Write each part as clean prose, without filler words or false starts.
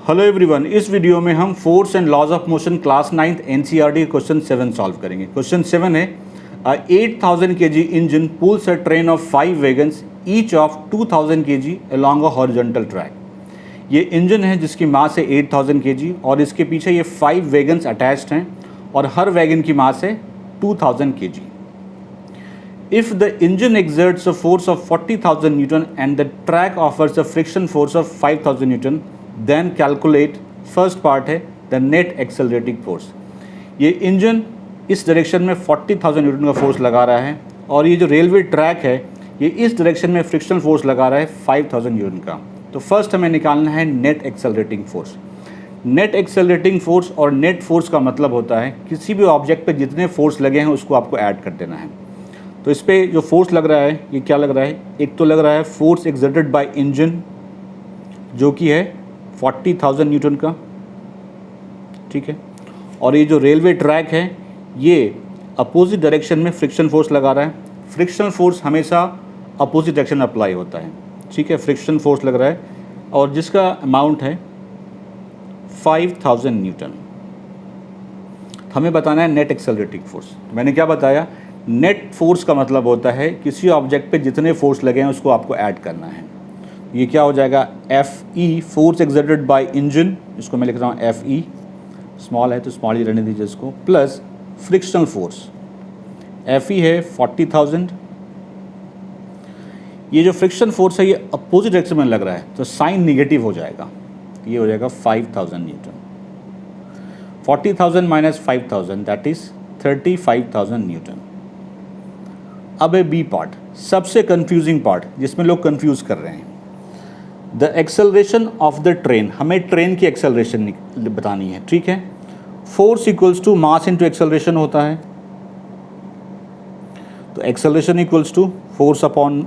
Hello everyone, इस video में हम force and laws of motion class 9th NCERT question 7 solve करेंगे। Question 7 है 8000 kg engine pulls a train of 5 wagons each of 2000 kg along a horizontal track. ये engine है जिसकी मास है 8000 kg और इसके पीछे ये 5 वैगन्स अटैच्ड हैं और हर वैगन की मास है 2000 kg। If the engine exerts a force of 40,000 Newton and the track offers a friction force of 5,000 Newton, then calculate first part है the net accelerating force। ये इंजन इस डायरेक्शन में 40,000 Newton का force लगा रहा है और ये जो रेलवे ट्रैक है ये इस डायरेक्शन में फ्रिक्शन फोर्स लगा रहा है 5,000 न्यूटन का। तो फर्स्ट हमें निकालना है net accelerating force. Net accelerating force और नेट फोर्स का मतलब होता है किसी भी ऑब्जेक्ट पे जितने फोर्स लगे हैं उसको आपको ऐड कर देना है। तो इस पर जो फोर्स लग रहा है ये क्या लग रहा है, एक तो लग रहा है फोर्स एक्सर्टेड बाय इंजन जो कि है 40,000 न्यूटन का, ठीक है। और ये जो रेलवे ट्रैक है ये अपोजिट डायरेक्शन में फ्रिक्शन फोर्स लगा रहा है। फ्रिक्शन फोर्स हमेशा अपोजिट डायरेक्शन में अप्लाई होता है, ठीक है। फ्रिक्शन फोर्स लग रहा है और जिसका अमाउंट है 5,000 न्यूटन। हमें बताना है नेट एक्सेलरेटिंग फोर्स। मैंने क्या बताया, नेट फोर्स का मतलब होता है किसी ऑब्जेक्ट पे जितने फोर्स लगे हैं उसको आपको ऐड करना है। ये क्या हो जाएगा, F E force exerted by engine, इसको मैं लिख रहा हूँ एफ ई, स्मॉल है तो स्मॉल ही रहने दीजिए इसको, plus frictional force F E है 40,000। ये जो फ्रिक्शन फोर्स है ये अपोजिट डायरेक्शन में लग रहा है तो साइन निगेटिव हो जाएगा, ये हो जाएगा 5,000 newton. 40,000 minus 5,000 that is 35,000 newton. अब है बी पार्ट, सबसे कंफ्यूजिंग पार्ट जिसमें लोग कंफ्यूज कर रहे हैं। The acceleration of the train, हमें ट्रेन की एक्सेलरेशन बतानी है, ठीक है। Force equals to mass into acceleration होता है, तो acceleration equals to force upon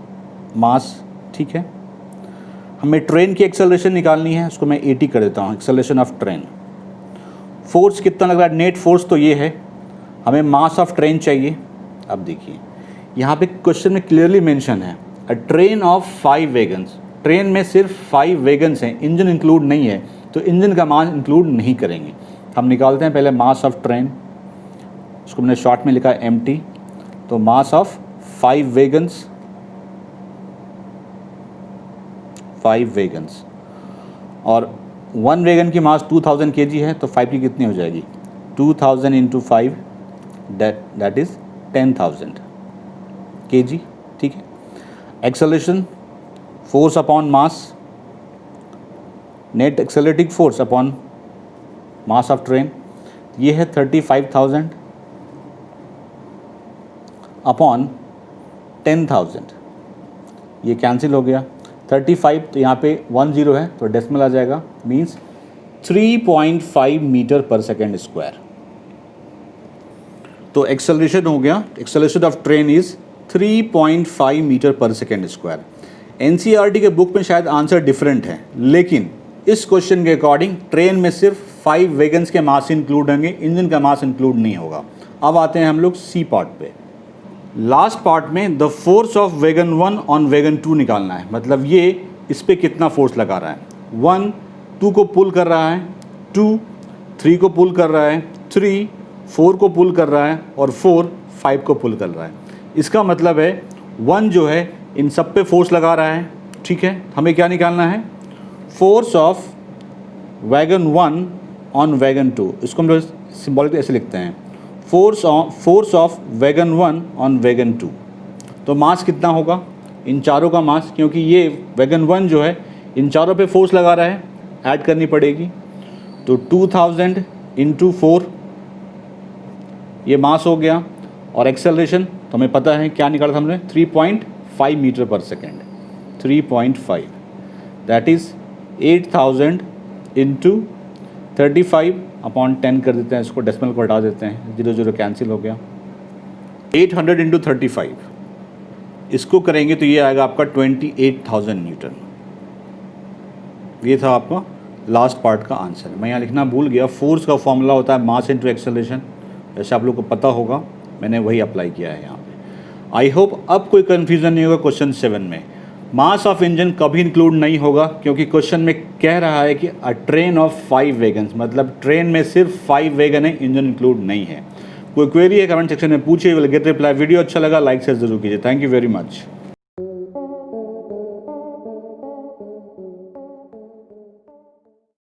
mass, ठीक है। हमें ट्रेन की एक्सेलरेशन निकालनी है, उसको मैं 80 कर देता हूँ, एक्सेलरेशन ऑफ ट्रेन। फोर्स कितना लग रहा है, नेट फोर्स तो ये है, हमें मास ऑफ ट्रेन चाहिए। अब देखिए यहाँ पे क्वेश्चन में क्लियरली मेंशन है अ ट्रेन ऑफ 5 वैगन्स। ट्रेन में सिर्फ 5 वैगन्स हैं, इंजन इंक्लूड नहीं है, तो इंजन का मास इंक्लूड नहीं करेंगे। हम निकालते हैं पहले मास ऑफ ट्रेन, उसको मैंने शॉर्ट में लिखा है एमटी। तो मास ऑफ 5 वैगन्स, 5 वैगन्स, और 1 वैगन की मास 2000 kg है तो 5 की कितनी हो जाएगी, 2000 इंटू 5 दैट इज 10,000 kg, ठीक है। Acceleration force upon mass, net accelerating force upon mass of train, ये है 35,000 अपॉन 10,000, ये कैंसिल हो गया। 35 तो यहाँ पे 10 है तो डेसिमल आ जाएगा, means 3.5 metre per second square. तो एक्सेलरेशन हो गया, acceleration of train is 3.5 metre per second square. NCERT के बुक में शायद आंसर डिफरेंट है, लेकिन इस क्वेश्चन के अकॉर्डिंग ट्रेन में सिर्फ 5 वैगन्स के मास इंक्लूड होंगे, इंजन का मास इंक्लूड नहीं होगा। अब आते हैं हम लोग सी पार्ट पे। लास्ट पार्ट में the force of wagon 1 on wagon 2 निकालना है, मतलब ये इस पर कितना फोर्स लगा रहा है। 1 2 को पुल कर रहा है, 2 3 को पुल कर रहा है, 3 4 को पुल कर रहा है और 4 5 को पुल कर रहा है। इसका मतलब है 1 जो है इन सब पे फोर्स लगा रहा है, ठीक है। हमें क्या निकालना है, force of wagon 1 on wagon 2। इसको हम लोग सिंबॉलिक ऐसे लिखते हैं, force of wagon 1 on wagon 2। तो मास कितना होगा, इन चारों का मास, क्योंकि ये वैगन 1 जो है इन चारों पे फोर्स लगा रहा है, ऐड करनी पड़ेगी। तो 2000 इंटू 4 ये मास हो गया, और एक्सेलरेशन तो हमें पता है क्या निकाला था हमने, 3.5 metre per second, 3.5 that is 8000 into 35 upon 10 कर देते हैं, इसको डेसिमल को हटा देते हैं, 0 0 कैंसिल हो गया। 800 इंटू 35 इसको करेंगे तो ये आएगा आपका 28,000 न्यूटन। ये था आपका लास्ट पार्ट का आंसर। मैं यहाँ लिखना भूल गया, फोर्स का फॉर्मूला होता है मास इंटू एक्सेलरेशन, जैसे आप लोग को पता होगा, मैंने वही अप्लाई किया है यहाँ पे। आई होप अब कोई कन्फ्यूज़न नहीं होगा क्वेश्चन 7 में। मास ऑफ इंजन कभी इंक्लूड नहीं होगा क्योंकि क्वेश्चन में कह रहा है कि अ ट्रेन ऑफ 5 वैगन्स, मतलब ट्रेन में सिर्फ 5 वैगन है, इंजन इंक्लूड नहीं है। कोई क्वेरी है कमेंट सेक्शन में पूछिए, विल गेट रिप्लाई। वीडियो अच्छा लगा लाइक शेयर जरूर कीजिए। Thank you very much.